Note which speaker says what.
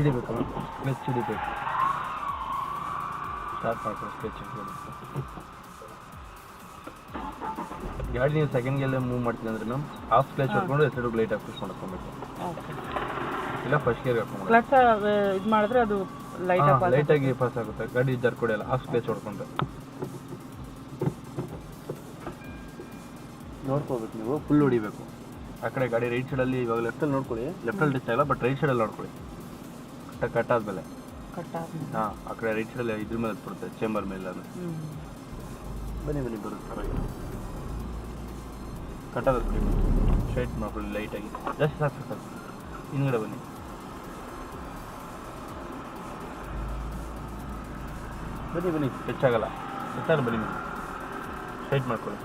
Speaker 1: ಹಿಡಿಬೇಕು, ಕ್ಲಚ್ ಹಿಡಿಬೇಕು. ಸ್ಟಾರ್ಟ್ ಮಾಡ್ಕೊಳ್ಳಿ ಕ್ಲಚ್ ಹಿಡಿಬೇಕು. ಗಾಡಿ ನೀವು ಸೆಕೆಂಡ್ ಗೆಲ್ಲ ಮೂವ್ ಮಾಡ್ತೀನಿ ಅಂದ್ರೆ ಮ್ಯಾಮ್ ಹಾಫ್ ಕ್ಲಚ್ ಹೊಡ್ಕೊಂಡು ಹೆಸರು ಲೈಟಾಗಿ ಪುಷ್ ಮಾಡ್ಕೊಬೇಕು. ಇಲ್ಲ ಫಸ್ಟ್ ಗೇರ್ ಹಾಕೊಂಡು
Speaker 2: ಕ್ಲಚ್ ಇದು ಮಾಡಿದ್ರೆ ಅದು
Speaker 1: ಲೈಟಾಗಿ ಪಾಸ್ ಆಗುತ್ತೆ. ಗಾಡಿ ಜರ್ಕೊಡಿಯಲ್ಲ ಹಾಫ್ ಕ್ಲಚ್ ಹೊಡ್ಕೊಂಡ್ರೆ. ನೋಡ್ಕೋಬೇಕು ನೀವು, ಫುಲ್ ಹೊಡಿಬೇಕು. ಆ ಕಡೆ ಗಾಡಿ ರೈಟ್ ಸೈಡಲ್ಲಿ ಇವಾಗ ಲೆಫ್ಟಲ್ಲಿ ನೋಡ್ಕೊಳ್ಳಿ, ಲೆಫ್ಟಲ್ಲಿ ಟಚ್ ಆಗಲ್ಲ, ಬಟ್ ರೈಟ್ ಸೈಡಲ್ಲಿ ನೋಡ್ಕೊಳ್ಳಿ. ಕಟ್ ಆದಮೇಲೆ ಹಾಂ ಆ ಕಡೆ ರೈಟ್ ಸೈಡಲ್ಲಿ ಇದ್ರ ಮೇಲೆ ಬರುತ್ತೆ, ಚೇಂಬರ್ ಮೇಲೆ. ಅದು ಬನ್ನಿ ಬರುತ್ತೆ ಪರವಾಗಿಲ್ಲ. ಕಟ್ಟಾದ ಬಿಡಿ, ಸ್ಟ್ರೈಟ್ ಮಾಡ್ಕೊಳ್ಳಿ ಲೈಟಾಗಿ, ಜಾಸ್ತಿ ಸಾಕು. ಹಿಂದ್ಗಡೆ ಬನ್ನಿ, ಹೆಚ್ಚಾಗಲ್ಲ, ಹೆಚ್ಚಾಗಲ್ಲ. ಬನ್ನಿ ಸ್ಟ್ರೈಟ್ ಮಾಡ್ಕೊಳ್ಳಿ.